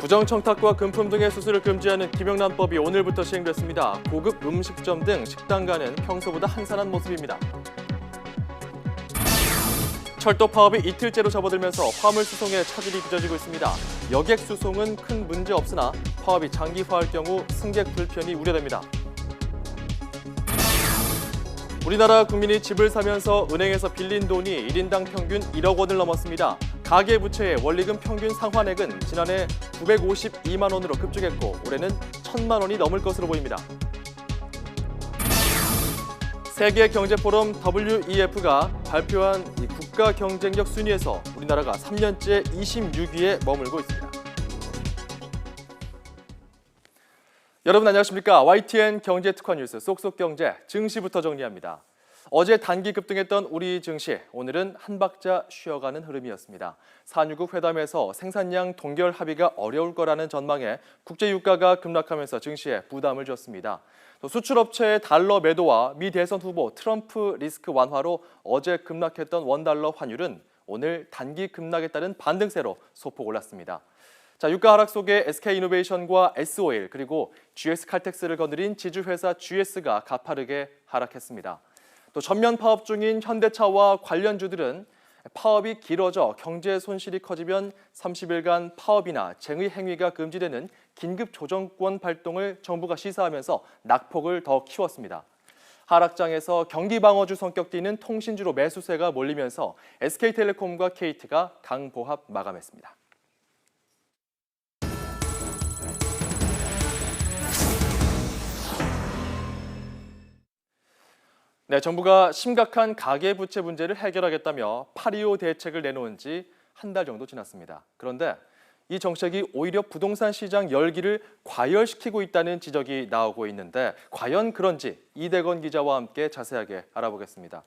부정청탁과 금품 등의 수수를 금지하는 김영란법이 오늘부터 시행됐습니다. 고급 음식점 등 식당가는 평소보다 한산한 모습입니다. 철도 파업이 이틀째로 접어들면서 화물수송의 차질이 빚어지고 있습니다. 여객 수송은 큰 문제 없으나 파업이 장기화할 경우 승객 불편이 우려됩니다. 우리나라 국민이 집을 사면서 은행에서 빌린 돈이 1인당 평균 1억 원을 넘었습니다. 가계부채의 원리금 평균 상환액은 지난해 952만 원으로 급증했고 올해는 1,000만 원이 넘을 것으로 보입니다. 세계경제포럼 WEF가 발표한 국가 경쟁력 순위에서 우리나라가 3년째 26위에 머물고 있습니다. 여러분 안녕하십니까? YTN 경제특화 뉴스 쏙쏙경제 증시부터 정리합니다. 어제 단기 급등했던 우리 증시, 오늘은 한 박자 쉬어가는 흐름이었습니다. 산유국 회담에서 생산량 동결 합의가 어려울 거라는 전망에 국제유가가 급락하면서 증시에 부담을 줬습니다. 또 수출업체의 달러 매도와 미 대선 후보 트럼프 리스크 완화로 어제 급락했던 원달러 환율은 오늘 단기 급락에 따른 반등세로 소폭 올랐습니다. 자, 유가 하락 속에 SK이노베이션과 S-오일 그리고 GS칼텍스를 거느린 지주회사 GS가 가파르게 하락했습니다. 또 전면 파업 중인 현대차와 관련주들은 파업이 길어져 경제 손실이 커지면 30일간 파업이나 쟁의 행위가 금지되는 긴급 조정권 발동을 정부가 시사하면서 낙폭을 더 키웠습니다. 하락장에서 경기 방어주 성격 띠는 통신주로 매수세가 몰리면서 SK텔레콤과 KT가 강보합 마감했습니다. 네, 정부가 심각한 가계부채 문제를 해결하겠다며 8.25 대책을 내놓은 지 한 달 정도 지났습니다. 그런데 이 정책이 오히려 부동산 시장 열기를 과열시키고 있다는 지적이 나오고 있는데 과연 그런지 이대건 기자와 함께 자세하게 알아보겠습니다.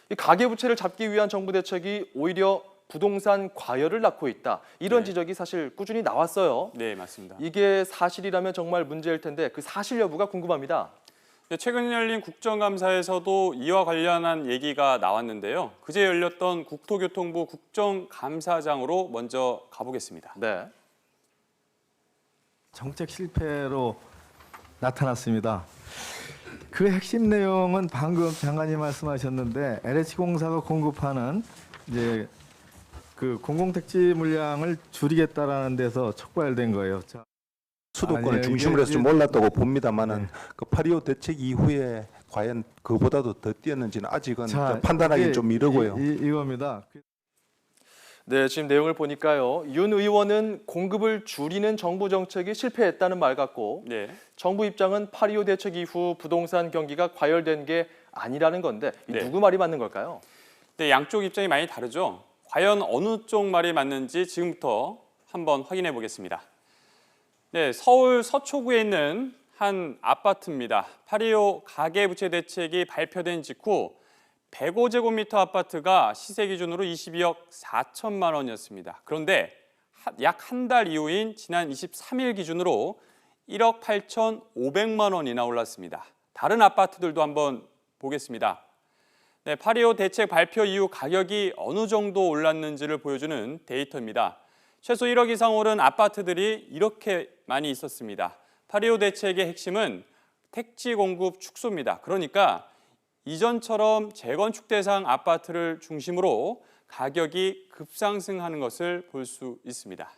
이 가계부채를 잡기 위한 정부 대책이 오히려 부동산 과열을 낳고 있다. 이런 지적이 사실 꾸준히 나왔어요. 네, 맞습니다. 이게 사실이라면 정말 문제일 텐데 그 사실 여부가 궁금합니다. 최근 열린 국정감사에서도 이와 관련한 얘기가 나왔는데요. 그제 열렸던 국토교통부 국정감사장으로 먼저 가보겠습니다. 네. 정책 실패로 나타났습니다. 그 핵심 내용은 방금 장관이 말씀하셨는데 LH공사가 공급하는 이제 그 공공택지 물량을 줄이겠다라는 데서 촉발된 거예요. 수도권을 아니요, 중심으로 해서 좀 올랐다고 봅니다만은 네. 그 8.25 대책 이후에 과연 그보다도 더 뛰었는지는 아직은 판단하기 이게 좀 이르고요. 이겁니다. 네, 지금 내용을 보니까요. 윤 의원은 공급을 줄이는 정부 정책이 실패했다는 말 같고 네. 정부 입장은 8.25 대책 이후 부동산 경기가 과열된 게 아니라는 건데 네. 누구 말이 맞는 걸까요? 네, 양쪽 입장이 많이 다르죠. 과연 어느 쪽 말이 맞는지 지금부터 한번 확인해 보겠습니다. 네, 서울 서초구에 있는 한 아파트입니다. 8.25 가계부채 대책이 발표된 직후 105제곱미터 아파트가 시세 기준으로 22억 4천만 원이었습니다. 그런데 약 한 달 이후인 지난 23일 기준으로 1억 8,500만 원이나 올랐습니다. 다른 아파트들도 한번 보겠습니다. 네, 8.25 대책 발표 이후 가격이 어느 정도 올랐는지를 보여주는 데이터입니다. 최소 1억 이상 오른 아파트들이 이렇게 많이 있었습니다. 8.25 대책의 핵심은 택지 공급 축소입니다. 그러니까 이전처럼 재건축 대상 아파트를 중심으로 가격이 급상승하는 것을 볼 수 있습니다.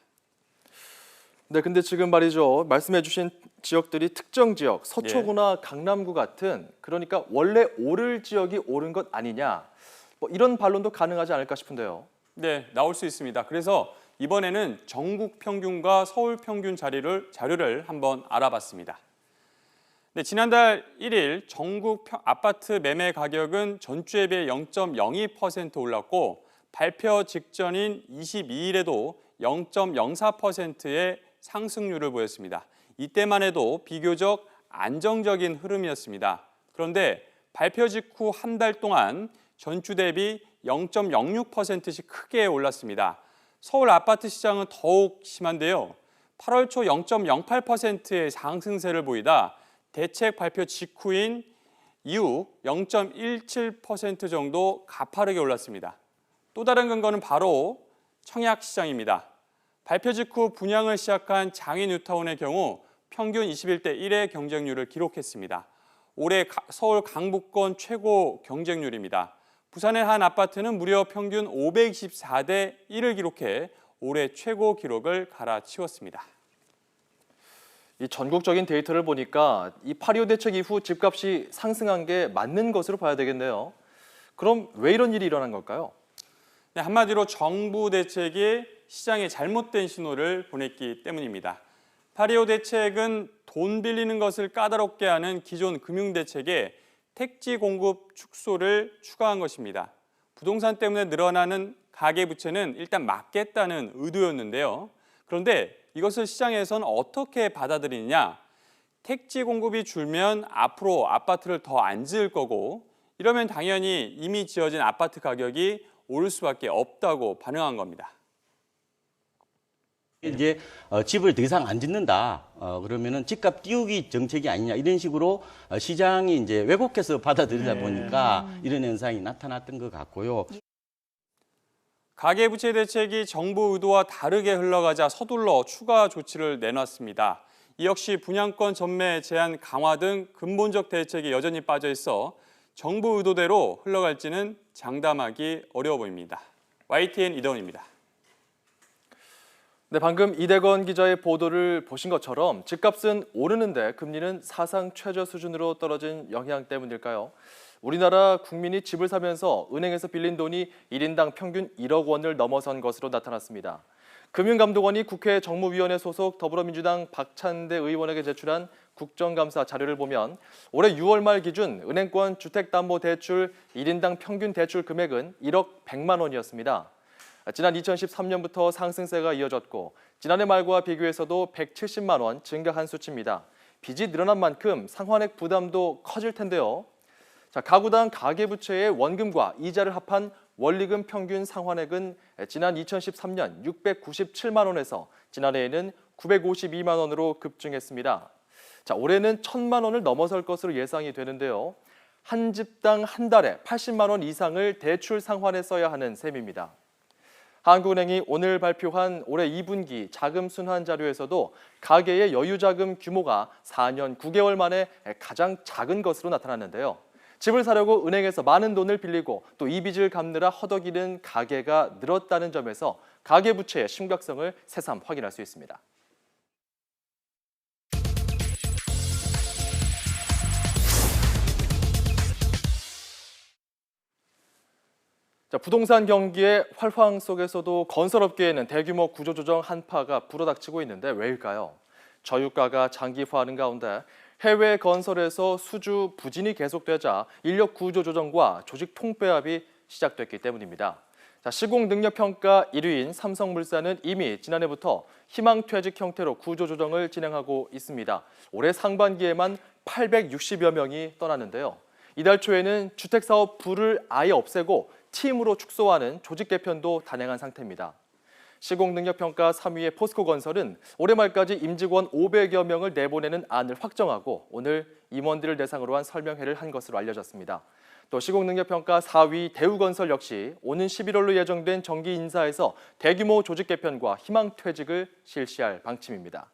네, 근데 지금 말이죠. 말씀해주신 지역들이 특정 지역, 서초구나 강남구 같은 그러니까 원래 오를 지역이 오른 것 아니냐. 뭐 이런 반론도 가능하지 않을까 싶은데요. 네, 나올 수 있습니다. 그래서 이번에는 전국 평균과 서울 평균 자료를 한번 알아봤습니다. 네, 지난달 1일 전국 아파트 매매 가격은 전주에 비해 0.02% 올랐고 발표 직전인 22일에도 0.04%의 상승률을 보였습니다. 이때만 해도 비교적 안정적인 흐름이었습니다. 그런데 발표 직후 한 달 동안 전주 대비 0.06%씩 크게 올랐습니다. 서울 아파트 시장은 더욱 심한데요. 8월 초 0.08%의 상승세를 보이다 대책 발표 직후인 이후 0.17% 정도 가파르게 올랐습니다. 또 다른 근거는 바로 청약 시장입니다. 발표 직후 분양을 시작한 장위 뉴타운의 경우 평균 21대 1의 경쟁률을 기록했습니다. 올해 서울 강북권 최고 경쟁률입니다. 부산의 한 아파트는 무려 평균 524대 1을 기록해 올해 최고 기록을 갈아치웠습니다. 이 전국적인 데이터를 보니까 이 8.25 대책 이후 집값이 상승한 게 맞는 것으로 봐야 되겠네요. 그럼 왜 이런 일이 일어난 걸까요? 네, 한마디로 정부 대책이 시장에 잘못된 신호를 보냈기 때문입니다. 8.25 대책은 돈 빌리는 것을 까다롭게 하는 기존 금융대책에 택지 공급 축소를 추가한 것입니다. 부동산 때문에 늘어나는 가계부채는 일단 막겠다는 의도였는데요. 그런데 이것을 시장에서는 어떻게 받아들이느냐? 택지 공급이 줄면 앞으로 아파트를 더 안 지을 거고 이러면 당연히 이미 지어진 아파트 가격이 오를 수밖에 없다고 반응한 겁니다. 이제 집을 더 이상 안 짓는다. 그러면은 집값 띄우기 정책이 아니냐 이런 식으로 시장이 이제 왜곡해서 받아들이다 보니까 이런 현상이 나타났던 것 같고요. 가계부채 대책이 정부 의도와 다르게 흘러가자 서둘러 추가 조치를 내놨습니다. 이 역시 분양권 전매 제한 강화 등 근본적 대책이 여전히 빠져 있어 정부 의도대로 흘러갈지는 장담하기 어려워 보입니다. YTN 이대원입니다. 네, 방금 이대건 기자의 보도를 보신 것처럼 집값은 오르는데 금리는 사상 최저 수준으로 떨어진 영향 때문일까요? 우리나라 국민이 집을 사면서 은행에서 빌린 돈이 1인당 평균 1억 원을 넘어선 것으로 나타났습니다. 금융감독원이 국회 정무위원회 소속 더불어민주당 박찬대 의원에게 제출한 국정감사 자료를 보면 올해 6월 말 기준 은행권 주택담보대출 1인당 평균 대출 금액은 1억 100만 원이었습니다. 지난 2013년부터 상승세가 이어졌고 지난해 말과 비교해서도 170만 원 증가한 수치입니다. 빚이 늘어난 만큼 상환액 부담도 커질 텐데요. 가구당 가계부채의 원금과 이자를 합한 원리금 평균 상환액은 지난 2013년 697만 원에서 지난해에는 952만 원으로 급증했습니다. 올해는 1,000만 원을 넘어설 것으로 예상이 되는데요. 한 집당 한 달에 80만 원 이상을 대출 상환에 써야 하는 셈입니다. 한국은행이 오늘 발표한 올해 2분기 자금 순환 자료에서도 가계의 여유자금 규모가 4년 9개월 만에 가장 작은 것으로 나타났는데요. 집을 사려고 은행에서 많은 돈을 빌리고 또 이 빚을 갚느라 허덕이는 가계가 늘었다는 점에서 가계부채의 심각성을 새삼 확인할 수 있습니다. 부동산 경기의 활황 속에서도 건설업계에는 대규모 구조조정 한파가 불어닥치고 있는데 왜일까요? 저유가가 장기화하는 가운데 해외 건설에서 수주 부진이 계속되자 인력 구조조정과 조직 통폐합이 시작됐기 때문입니다. 시공능력평가 1위인 삼성물산은 이미 지난해부터 희망퇴직 형태로 구조조정을 진행하고 있습니다. 올해 상반기에만 860여 명이 떠났는데요. 이달 초에는 주택사업 부를 아예 없애고 팀으로 축소하는 조직 개편도 단행한 상태입니다. 시공능력평가 3위의 포스코건설은 올해 말까지 임직원 500여 명을 내보내는 안을 확정하고 오늘 임원들을 대상으로 한 설명회를 한 것으로 알려졌습니다. 또 시공능력평가 4위 대우건설 역시 오는 11월로 예정된 정기 인사에서 대규모 조직 개편과 희망퇴직을 실시할 방침입니다.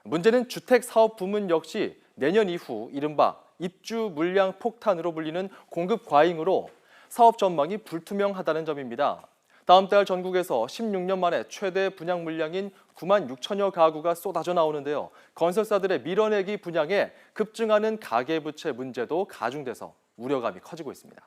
문제는 주택사업 부문 역시 내년 이후 이른바 입주 물량 폭탄으로 불리는 공급 과잉으로 사업 전망이 불투명하다는 점입니다. 다음 달 전국에서 16년 만에 최대 분양 물량인 9만 6천여 가구가 쏟아져 나오는데요. 건설사들의 밀어내기 분양에 급증하는 가계부채 문제도 가중돼서 우려감이 커지고 있습니다.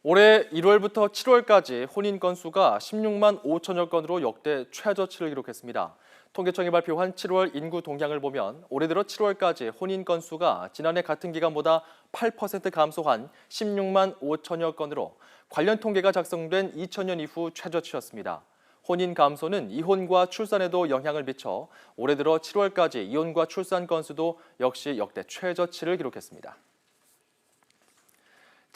올해 1월부터 7월까지 혼인 건수가 16만 5천여 건으로 역대 최저치를 기록했습니다. 통계청이 발표한 7월 인구 동향을 보면 올해 들어 7월까지 혼인 건수가 지난해 같은 기간보다 8% 감소한 16만 5천여 건으로 관련 통계가 작성된 2000년 이후 최저치였습니다. 혼인 감소는 이혼과 출산에도 영향을 미쳐 올해 들어 7월까지 이혼과 출산 건수도 역시 역대 최저치를 기록했습니다.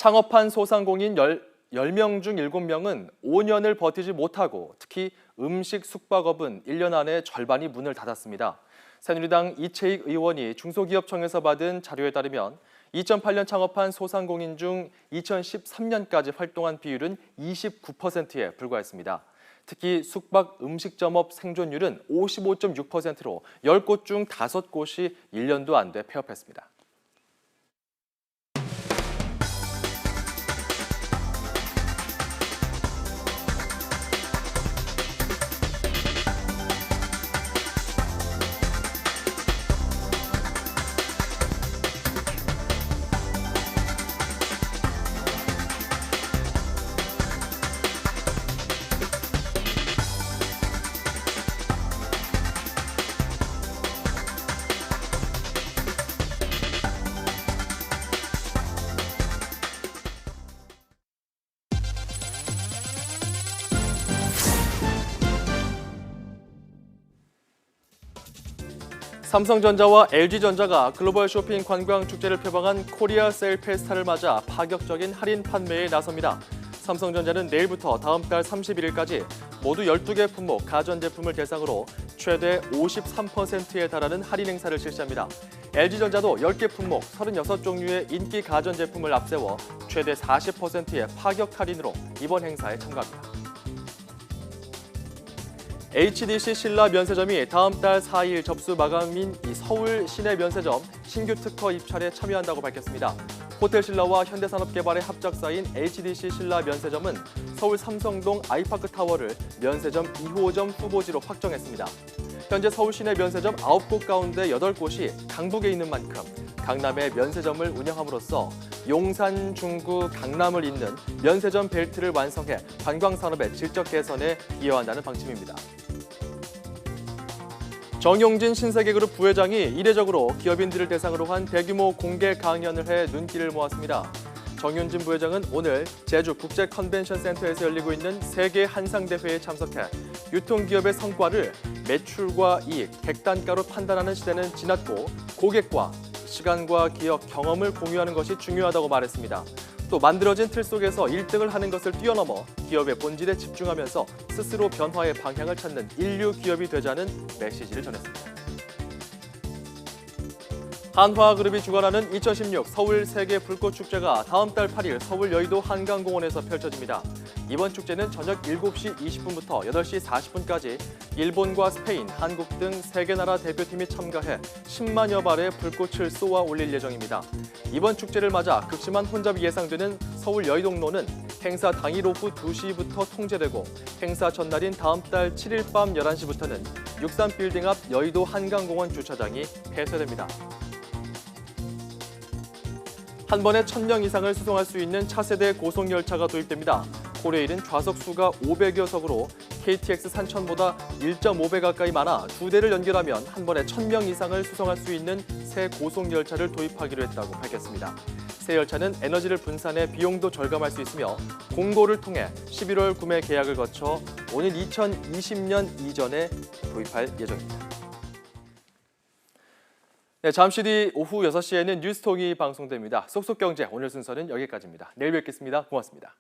창업한 소상공인 10명 중 7명은 5년을 버티지 못하고 특히 음식 숙박업은 1년 안에 절반이 문을 닫았습니다. 새누리당 이채익 의원이 중소기업청에서 받은 자료에 따르면 2008년 창업한 소상공인 중 2013년까지 활동한 비율은 29%에 불과했습니다. 특히 숙박 음식점업 생존율은 55.6%로 10곳 중 5곳이 1년도 안 돼 폐업했습니다. 삼성전자와 LG전자가 글로벌 쇼핑 관광 축제를 표방한 코리아 세일 페스타를 맞아 파격적인 할인 판매에 나섭니다. 삼성전자는 내일부터 다음 달 31일까지 모두 12개 품목 가전제품을 대상으로 최대 53%에 달하는 할인 행사를 실시합니다. LG전자도 10개 품목 36종류의 인기 가전제품을 앞세워 최대 40%의 파격 할인으로 이번 행사에 참가합니다. HDC 신라 면세점이 다음 달 4일 접수 마감인 이 서울 시내 면세점 신규 특허 입찰에 참여한다고 밝혔습니다. 호텔 신라와 현대산업개발의 합작사인 HDC 신라 면세점은 서울 삼성동 아이파크 타워를 면세점 2호점 후보지로 확정했습니다. 현재 서울 시내 면세점 9곳 가운데 8곳이 강북에 있는 만큼 강남에 면세점을 운영함으로써 용산, 중구, 강남을 잇는 면세점 벨트를 완성해 관광산업의 질적 개선에 기여한다는 방침입니다. 정용진 신세계그룹 부회장이 이례적으로 기업인들을 대상으로 한 대규모 공개 강연을 해 눈길을 모았습니다. 정윤진 부회장은 오늘 제주 국제컨벤션센터에서 열리고 있는 세계 한상대회에 참석해 유통기업의 성과를 매출과 이익, 객단가로 판단하는 시대는 지났고 고객과 시간과 기업, 경험을 공유하는 것이 중요하다고 말했습니다. 또 만들어진 틀 속에서 1등을 하는 것을 뛰어넘어 기업의 본질에 집중하면서 스스로 변화의 방향을 찾는 인류 기업이 되자는 메시지를 전했습니다. 한화그룹이 주관하는 2016 서울 세계 불꽃축제가 다음 달 8일 서울 여의도 한강공원에서 펼쳐집니다. 이번 축제는 저녁 7시 20분부터 8시 40분까지 일본과 스페인, 한국 등 3개 나라 대표팀이 참가해 10만여 발의 불꽃을 쏘아 올릴 예정입니다. 이번 축제를 맞아 극심한 혼잡이 예상되는 서울 여의도로는 행사 당일 오후 2시부터 통제되고 행사 전날인 다음 달 7일 밤 11시부터는 63빌딩 앞 여의도 한강공원 주차장이 폐쇄됩니다. 한 번에 1,000명 이상을 수송할 수 있는 차세대 고속열차가 도입됩니다. 고레일은 좌석 수가 500여 석으로 KTX 산천보다 1.5배 가까이 많아 2대를 연결하면 한 번에 1,000명 이상을 수송할 수 있는 새 고속열차를 도입하기로 했다고 밝혔습니다. 새 열차는 에너지를 분산해 비용도 절감할 수 있으며 공고를 통해 11월 구매 계약을 거쳐 오는 2020년 이전에 도입할 예정입니다. 네, 잠시 뒤 오후 6시에는 뉴스톡이 방송됩니다. 쏙쏙경제 오늘 순서는 여기까지입니다. 내일 뵙겠습니다. 고맙습니다.